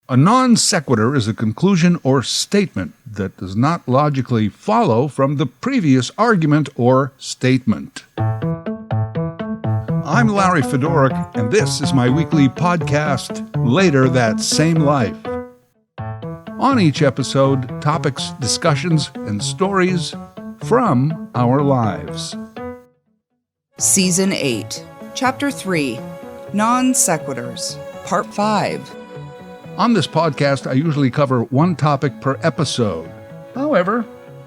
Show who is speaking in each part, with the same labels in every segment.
Speaker 1: A non sequitur is a conclusion or statement that does not logically follow from the previous argument or statement. I'm Larry Fedoruk, and this is my weekly podcast, Later That Same Life. On each episode, topics, discussions, and stories from our lives.
Speaker 2: Season 8, Chapter 3, Non Sequiturs, Part 5.
Speaker 1: On this podcast, I usually cover one topic per episode. However,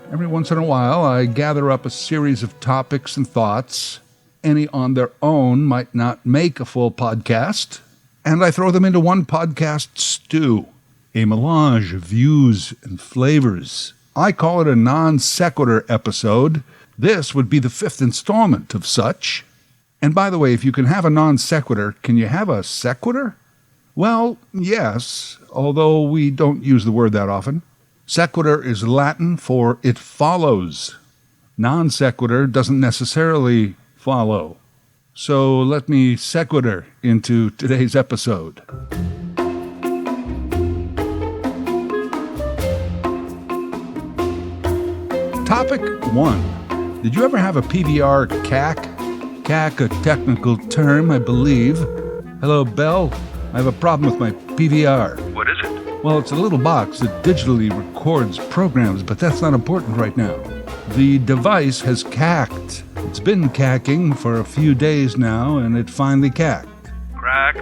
Speaker 1: every once in a while, I gather up a series of topics and thoughts. Any on their own might not make a full podcast, and I throw them into one podcast stew, a melange of views and flavors. I call it a non sequitur episode. This would be the 5th installment of such. And by the way, if you can have a non sequitur, can you have a sequitur? Well, yes, although we don't use the word that often. Sequitur is Latin for it follows. Non sequitur doesn't necessarily follow. So let me sequitur into today's episode. Topic 1. Did you ever have a PVR CAC? CAC, a technical term, I believe. Hello, Belle. I have a problem with my PVR.
Speaker 3: What is it?
Speaker 1: Well, it's a little box that digitally records programs, but that's not important right now. The device has cacked. It's been cacking for a few days now, and it finally cacked.
Speaker 3: Cracked?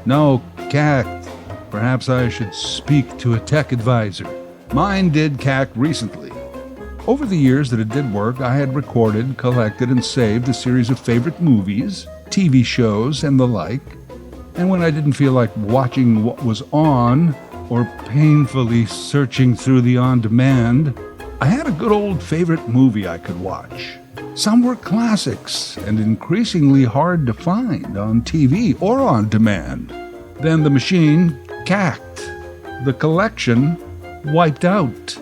Speaker 1: No, cacked. Perhaps I should speak to a tech advisor. Mine did cack recently. Over the years that it did work, I had recorded, collected, and saved a series of favorite movies, TV shows, and the like. And when I didn't feel like watching what was on, or painfully searching through the on-demand, I had a good old favorite movie I could watch. Some were classics and increasingly hard to find on TV or on demand. Then the machine cacked. The collection wiped out.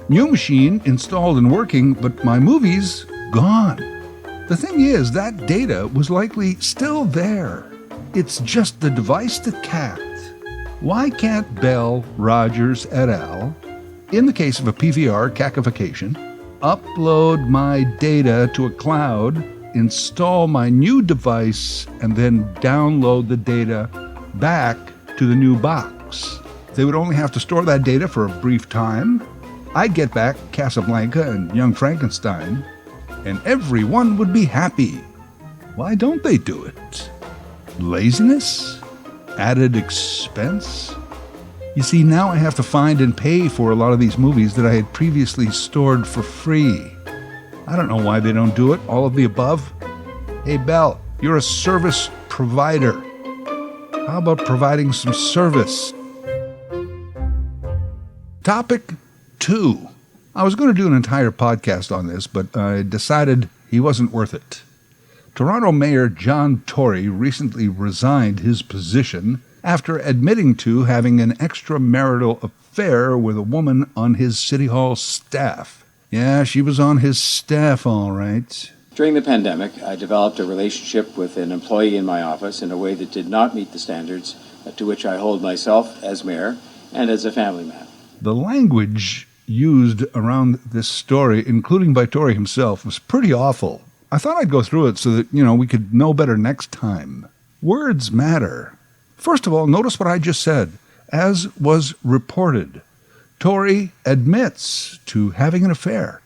Speaker 1: New machine installed and working, but my movies gone. The thing is, that data was likely still there. It's just the device that cacked. Why can't Bell, Rogers, et al., in the case of a PVR cackification, upload my data to a cloud, install my new device, and then download the data back to the new box? They would only have to store that data for a brief time. I'd get back Casablanca and Young Frankenstein, and everyone would be happy. Why don't they do it? Laziness? Added expense? You see, now I have to find and pay for a lot of these movies that I had previously stored for free. I don't know why they don't do it, all of the above. Hey, Belle, you're a service provider. How about providing some service? Topic 2. I was going to do an entire podcast on this, but I decided he wasn't worth it. Toronto Mayor John Tory recently resigned his position after admitting to having an extramarital affair with a woman on his City Hall staff. Yeah, she was on his staff, all right.
Speaker 4: During the pandemic, I developed a relationship with an employee in my office in a way that did not meet the standards to which I hold myself as mayor and as a family man.
Speaker 1: The language used around this story, including by Tory himself, was pretty awful. I thought I'd go through it so that, we could know better next time. Words matter. First of all, notice what I just said. As was reported, Tory admits to having an affair.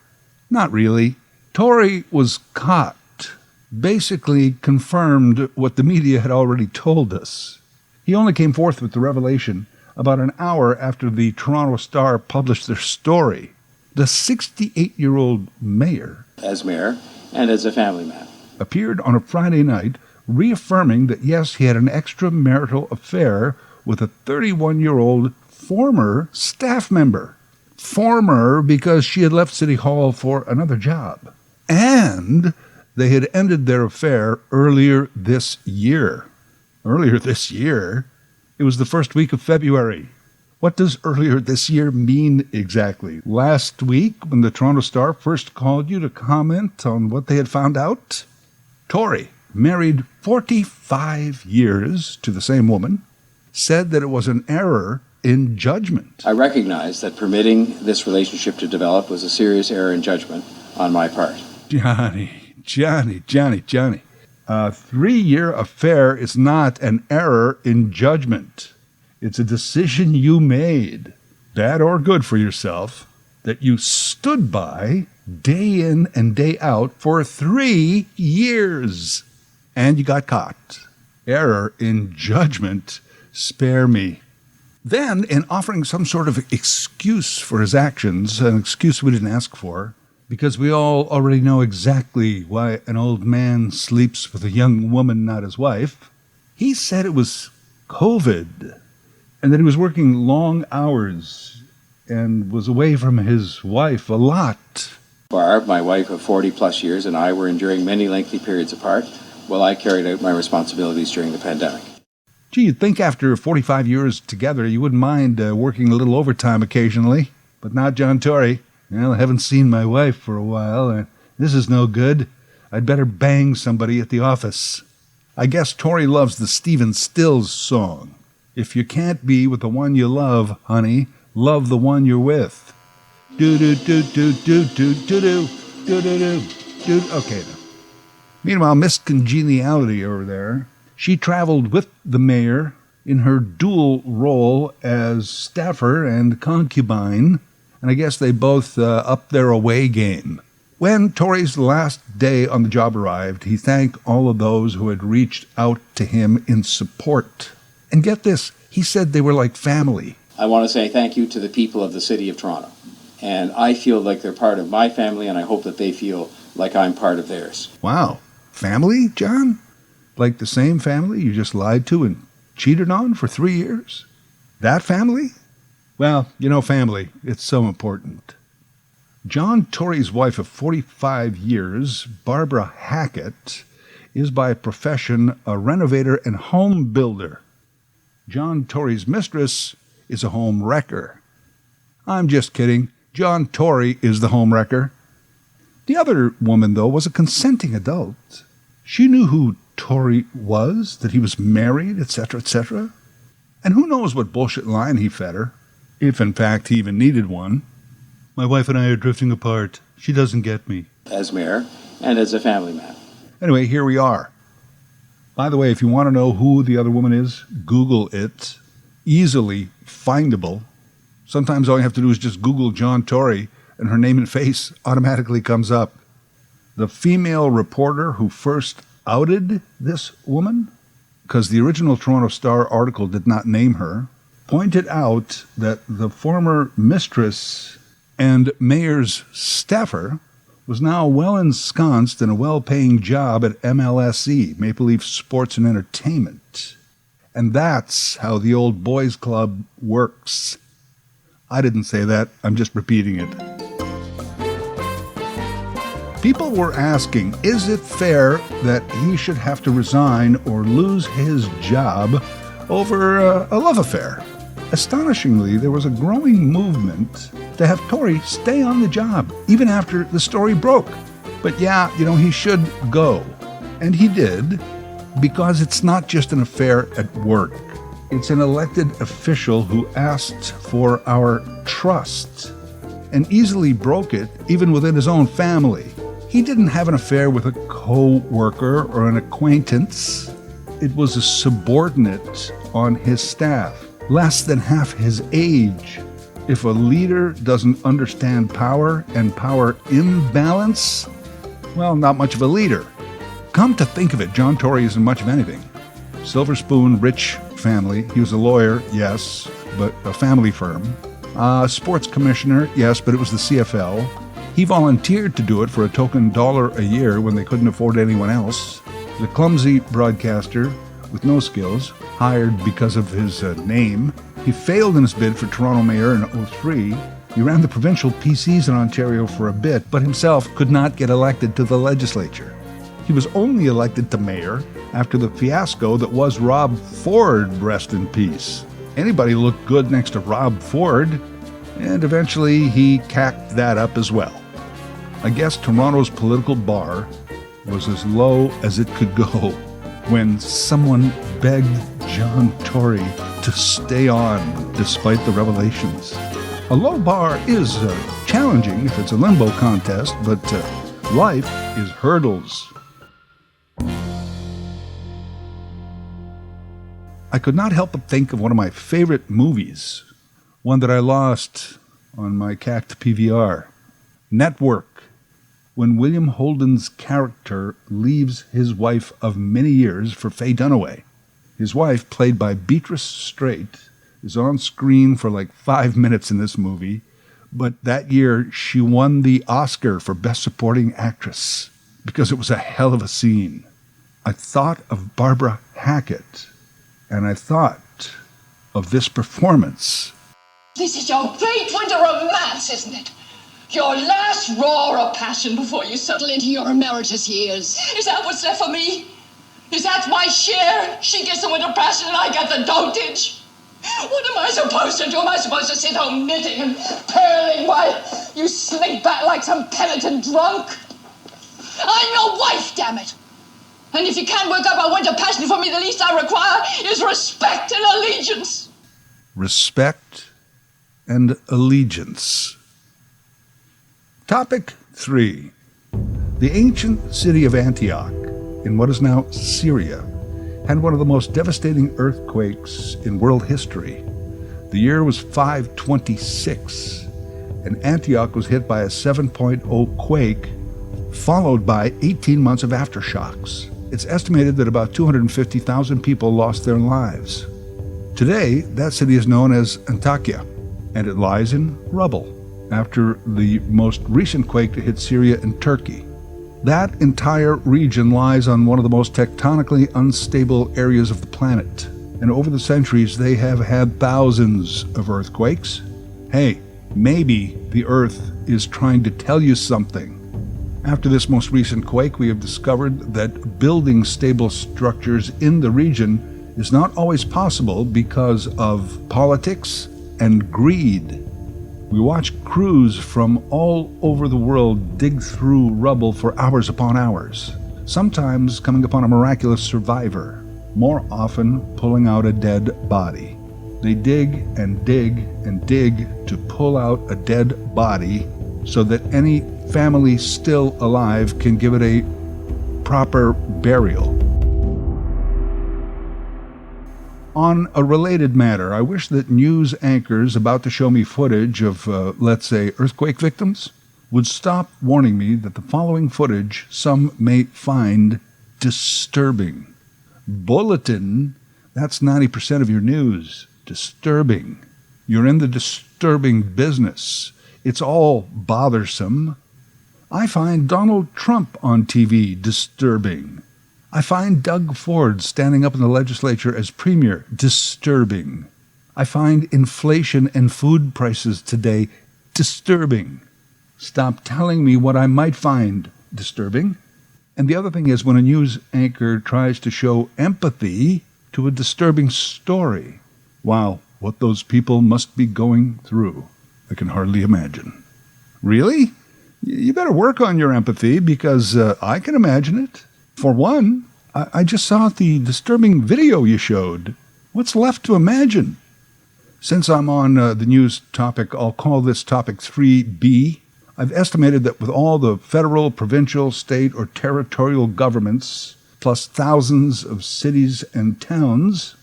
Speaker 1: Not really. Tory was caught. Basically confirmed what the media had already told us. He only came forth with the revelation about an hour after the Toronto Star published their story. The 68-year-old mayor,
Speaker 4: as mayor and as a family man,
Speaker 1: appeared on a Friday night reaffirming that, yes, he had an extramarital affair with a 31-year-old former staff member. Former because she had left City Hall for another job. And they had ended their affair earlier this year. Earlier this year? It was the first week of February. What does earlier this year mean exactly? Last week, when the Toronto Star first called you to comment on what they had found out? Tory, married 45 years to the same woman, said that it was an error in judgment.
Speaker 4: I recognize that permitting this relationship to develop was a serious error in judgment on my part.
Speaker 1: Johnny. A 3-year affair is not an error in judgment. It's a decision you made, bad or good for yourself, that you stood by day in and day out for 3 years. And you got caught. Error in judgment, spare me. Then, in offering some sort of excuse for his actions, an excuse we didn't ask for, because we all already know exactly why an old man sleeps with a young woman, not his wife, he said it was COVID, and that he was working long hours and was away from his wife a lot.
Speaker 4: Barb, my wife of 40-plus years, and I were enduring many lengthy periods apart while I carried out my responsibilities during the pandemic.
Speaker 1: Gee, you'd think after 45 years together you wouldn't mind working a little overtime occasionally, but not John Tory. Well, I haven't seen my wife for a while. This is no good. I'd better bang somebody at the office. I guess Tory loves the Stephen Stills song. If you can't be with the one you love, honey, love the one you're with. Do-do-do-do-do-do-do-do. Okay, then. Meanwhile, Miss Congeniality over there, she traveled with the mayor in her dual role as staffer and concubine, and I guess they both upped their away game. When Tory's last day on the job arrived, he thanked all of those who had reached out to him in support. And get this, he said they were like family.
Speaker 4: I want to say thank you to the people of the City of Toronto. And I feel like they're part of my family, and I hope that they feel like I'm part of theirs.
Speaker 1: Wow. Family, John? Like the same family you just lied to and cheated on for 3 years? That family? Well, family, it's so important. John Tory's wife of 45 years, Barbara Hackett, is by profession a renovator and home builder. John Tory's mistress is a home wrecker. I'm just kidding. John Tory is the home wrecker. The other woman, though, was a consenting adult. She knew who Tory was, that he was married, etc., etc. And who knows what bullshit line he fed her, if in fact he even needed one. My wife and I are drifting apart. She doesn't get me.
Speaker 4: As mayor and as a family man.
Speaker 1: Anyway, here we are. By the way, if you want to know who the other woman is, Google it. Easily findable. Sometimes all you have to do is just Google John Tory, and her name and face automatically comes up. The female reporter who first outed this woman, because the original Toronto Star article did not name her, pointed out that the former mistress and mayor's staffer was now well ensconced in a well-paying job at MLSE, Maple Leaf Sports and Entertainment. And that's how the old boys club works. I didn't say that, I'm just repeating it. People were asking, is it fair that he should have to resign or lose his job over a love affair? Astonishingly, there was a growing movement to have Tory stay on the job, even after the story broke. But yeah, he should go. And he did, because it's not just an affair at work. It's an elected official who asked for our trust and easily broke it, even within his own family. He didn't have an affair with a co-worker or an acquaintance. It was a subordinate on his staff, less than half his age. If a leader doesn't understand power and power imbalance, well, not much of a leader. Come to think of it, John Tory isn't much of anything. Silver spoon, rich family. He was a lawyer, yes, but a family firm. Sports commissioner, yes, but it was the CFL. He volunteered to do it for a token $1 a year when they couldn't afford anyone else. The clumsy broadcaster with no skills, hired because of his name. He failed in his bid for Toronto mayor in 2003. He ran the provincial PCs in Ontario for a bit, but himself could not get elected to the legislature. He was only elected to mayor after the fiasco that was Rob Ford, rest in peace. Anybody looked good next to Rob Ford, and eventually he cacked that up as well. I guess Toronto's political bar was as low as it could go when someone begged John Tory to stay on despite the revelations. A low bar is challenging if it's a limbo contest, but life is hurdles. I could not help but think of one of my favorite movies, one that I lost on my CACT PVR, Network, when William Holden's character leaves his wife of many years for Faye Dunaway. His wife, played by Beatrice Straight, is on screen for like 5 minutes in this movie, but that year she won the Oscar for Best Supporting Actress because it was a hell of a scene. I thought of Barbara Hackett, and I thought of this performance.
Speaker 3: This is your great winter romance, isn't it? Your last roar of passion before you settle into your emeritus years. Is that what's left for me? Is that my share? She gets the winter passion and I get the dotage. What am I supposed to do? Am I supposed to sit home knitting and purling while you slink back like some penitent drunk? I'm your wife, damn it. And if you can't work up a winter passion for me, the least I require is respect and allegiance.
Speaker 1: Respect and allegiance. Topic 3. The ancient city of Antioch, in what is now Syria, had one of the most devastating earthquakes in world history. The year was 526, and Antioch was hit by a 7.0 quake, followed by 18 months of aftershocks. It's estimated that about 250,000 people lost their lives. Today, that city is known as Antakya, and it lies in rubble after the most recent quake to hit Syria and Turkey. That entire region lies on one of the most tectonically unstable areas of the planet, and over the centuries they have had thousands of earthquakes. Hey, maybe the Earth is trying to tell you something. After this most recent quake, we have discovered that building stable structures in the region is not always possible because of politics and greed. We watch crews from all over the world dig through rubble for hours upon hours, sometimes coming upon a miraculous survivor, more often pulling out a dead body. They dig and dig and dig to pull out a dead body so that any family still alive can give it a proper burial. On a related matter, I wish that news anchors about to show me footage of, let's say, earthquake victims would stop warning me that the following footage some may find disturbing. Bulletin, that's 90% of your news. Disturbing. You're in the disturbing business. It's all bothersome. I find Donald Trump on TV disturbing. I find Doug Ford standing up in the legislature as premier disturbing. I find inflation and food prices today disturbing. Stop telling me what I might find disturbing. And the other thing is when a news anchor tries to show empathy to a disturbing story. Wow, what those people must be going through, I can hardly imagine. Really? You better work on your empathy because I can imagine it. For one, I just saw the disturbing video you showed. What's left to imagine? Since I'm on the news topic, I'll call this topic 3B. I've estimated that with all the federal, provincial, state, or territorial governments, plus thousands of cities and towns,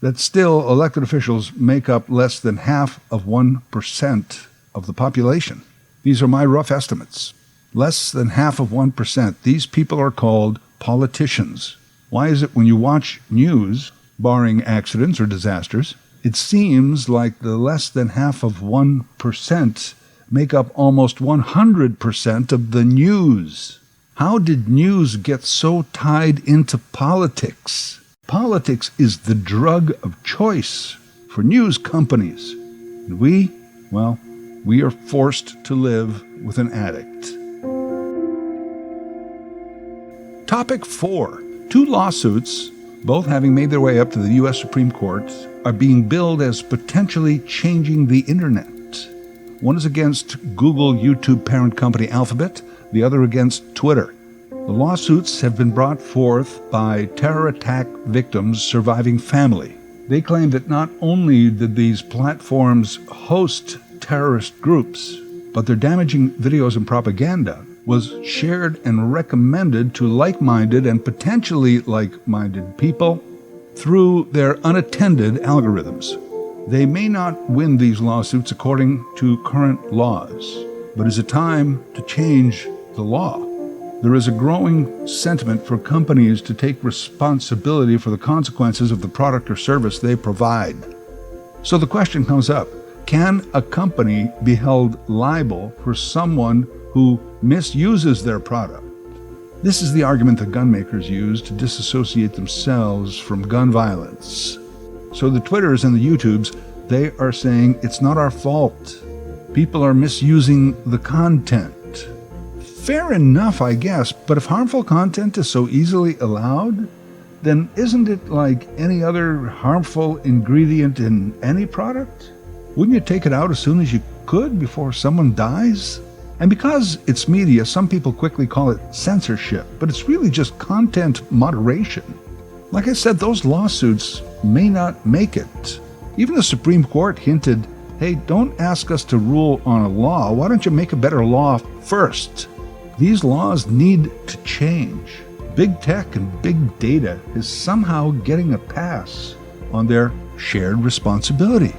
Speaker 1: that still elected officials make up less than half of 1% of the population. These are my rough estimates. Less than half of 1%. These people are called politicians. Why is it when you watch news, barring accidents or disasters, it seems like the less than half of 1% make up almost 100% of the news? How did news get so tied into politics? Politics is the drug of choice for news companies. And we are forced to live with an addict. Topic 4. 2 lawsuits, both having made their way up to the U.S. Supreme Court, are being billed as potentially changing the internet. One is against Google YouTube parent company Alphabet, the other against Twitter. The lawsuits have been brought forth by terror attack victims' surviving family. They claim that not only did these platforms host terrorist groups, but their damaging videos and propaganda was shared and recommended to like-minded and potentially like-minded people through their unattended algorithms. They may not win these lawsuits according to current laws, but it's a time to change the law. There is a growing sentiment for companies to take responsibility for the consequences of the product or service they provide. So the question comes up, can a company be held liable for someone who misuses their product? This is the argument that gun makers use to disassociate themselves from gun violence. So the Twitters and the YouTubes, they are saying it's not our fault. People are misusing the content. Fair enough, I guess, but if harmful content is so easily allowed, then isn't it like any other harmful ingredient in any product? Wouldn't you take it out as soon as you could before someone dies? And because it's media, some people quickly call it censorship, but it's really just content moderation. Like I said, those lawsuits may not make it. Even the Supreme Court hinted, hey, don't ask us to rule on a law. Why don't you make a better law first? These laws need to change. Big tech and big data is somehow getting a pass on their shared responsibility.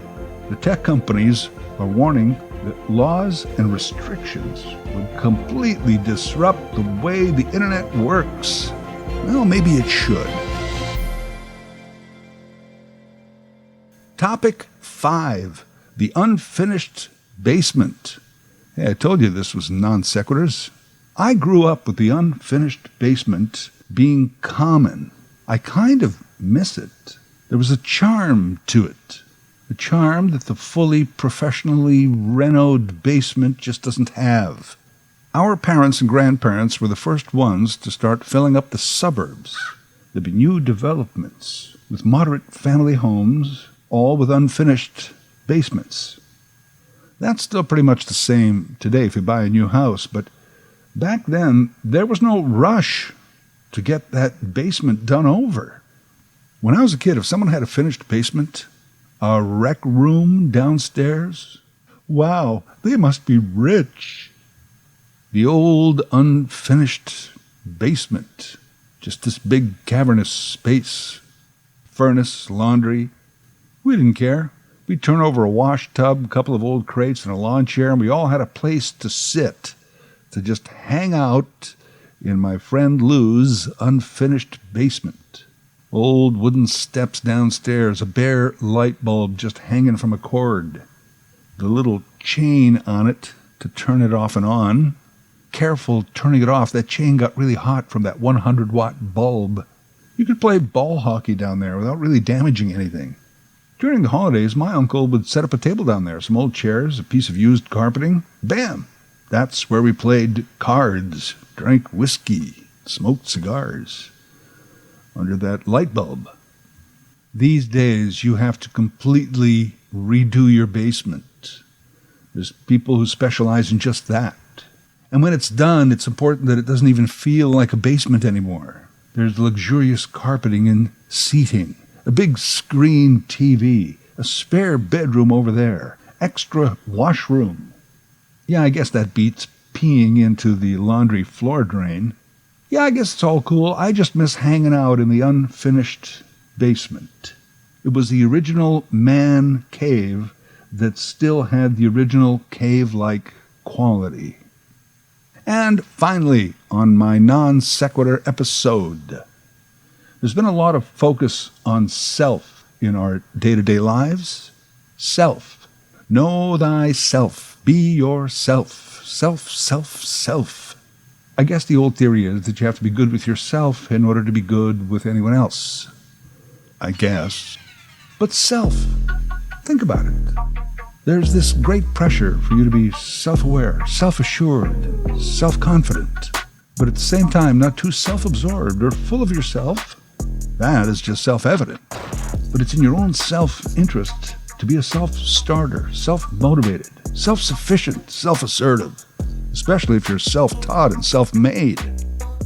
Speaker 1: The tech companies are warning that laws and restrictions would completely disrupt the way the internet works. Well, maybe it should. Topic 5, the unfinished basement. Hey, I told you this was non-sequiturs. I grew up with the unfinished basement being common. I kind of miss it. There was a charm to it. A charm that the fully professionally renoed basement just doesn't have. Our parents and grandparents were the first ones to start filling up the suburbs. There'd be new developments with moderate family homes, all with unfinished basements. That's still pretty much the same today if you buy a new house, but back then there was no rush to get that basement done over. When I was a kid, if someone had a finished basement, a rec room downstairs, wow, they must be rich. The old unfinished basement, just this big cavernous space, furnace, laundry. We didn't care. We'd turn over a wash tub, a couple of old crates, and a lawn chair, and we all had a place to sit, to just hang out in my friend Lou's unfinished basement. Old wooden steps downstairs, a bare light bulb just hanging from a cord, the little chain on it to turn it off and on. Careful turning it off. That chain got really hot from that 100-watt bulb. You could play ball hockey down there without really damaging anything. During the holidays, my uncle would set up a table down there, some old chairs, a piece of used carpeting. Bam! That's where we played cards, drank whiskey, smoked cigars under that light bulb. These days, you have to completely redo your basement. There's people who specialize in just that. And when it's done, it's important that it doesn't even feel like a basement anymore. There's luxurious carpeting and seating, a big screen TV, a spare bedroom over there, extra washroom. Yeah, I guess that beats peeing into the laundry floor drain. Yeah, I guess it's all cool. I just miss hanging out in the unfinished basement. It was the original man cave that still had the original cave-like quality. And finally, on my non-sequitur episode, there's been a lot of focus on self in our day-to-day lives. Self. Know thyself. Be yourself. Self, self, self. I guess the old theory is that you have to be good with yourself in order to be good with anyone else. I guess. But self. Think about it. There's this great pressure for you to be self-aware, self-assured, self-confident, but at the same time not too self-absorbed or full of yourself. That is just self-evident. But it's in your own self-interest to be a self-starter, self-motivated, self-sufficient, self-assertive, especially if you're self-taught and self-made.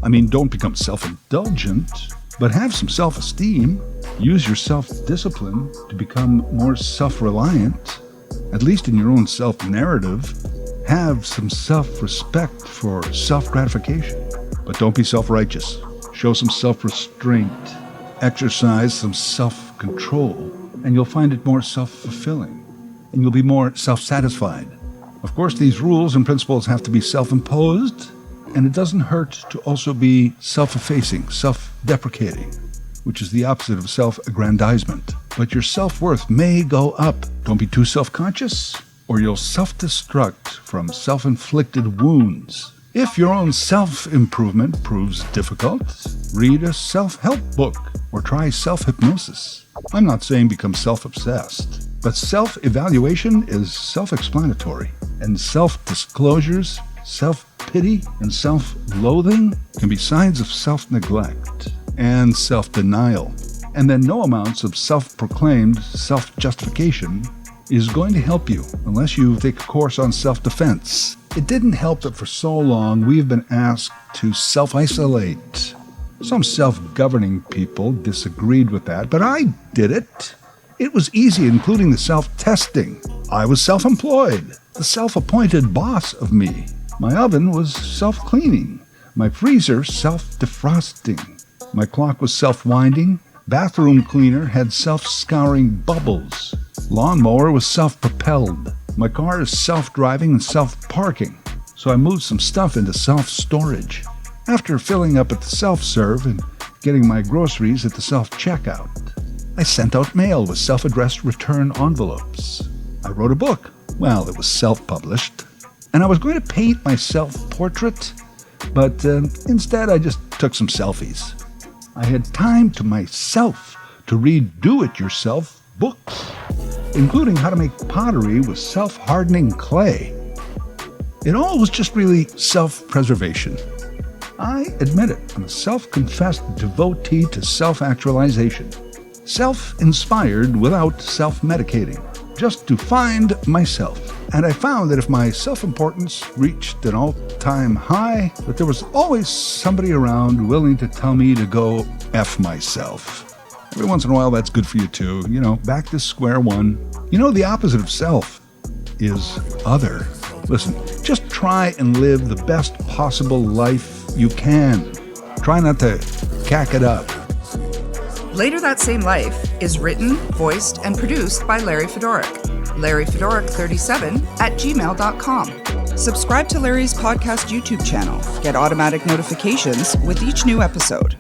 Speaker 1: I mean, don't become self-indulgent, but have some self-esteem. Use your self-discipline to become more self-reliant, at least in your own self-narrative. Have some self-respect for self-gratification. But don't be self-righteous. Show some self-restraint. Exercise some self-control, and you'll find it more self-fulfilling, and you'll be more self-satisfied. Of course, these rules and principles have to be self-imposed, and it doesn't hurt to also be self-effacing, self-deprecating, which is the opposite of self-aggrandizement. But your self-worth may go up. Don't be too self-conscious, or you'll self-destruct from self-inflicted wounds. If your own self-improvement proves difficult, read a self-help book or try self-hypnosis. I'm not saying become self-obsessed, but self-evaluation is self-explanatory, and self-disclosures, self-pity, and self-loathing can be signs of self-neglect and self-denial. And then no amounts of self-proclaimed self-justification is going to help you unless you take a course on self-defense. It didn't help that for so long we have been asked to self-isolate. Some self-governing people disagreed with that, but I did it. It was easy, including the self-testing. I was self-employed, the self-appointed boss of me. My oven was self-cleaning, my freezer self-defrosting. My clock was self-winding, bathroom cleaner had self-scouring bubbles. Lawnmower was self-propelled. My car is self-driving and self-parking, so I moved some stuff into self-storage. After filling up at the self-serve and getting my groceries at the self-checkout, I sent out mail with self-addressed return envelopes. I wrote a book. Well, it was self-published. And I was going to paint my self-portrait, but instead I just took some selfies. I had time to myself to read do-it-yourself books, including how to make pottery with self-hardening clay. It all was just really self-preservation. I admit it, I'm a self-confessed devotee to self-actualization. Self-inspired without self-medicating, just to find myself. And I found that if my self-importance reached an all-time high, that there was always somebody around willing to tell me to go F myself. Every once in a while, that's good for you too. Back to square one. The opposite of self is other. Listen, just try and live the best possible life you can. Try not to cack it up.
Speaker 2: Later That Same Life is written, voiced, and produced by Larry Fedoruk. LarryFedoruk37@gmail.com. Subscribe to Larry's podcast YouTube channel. Get automatic notifications with each new episode.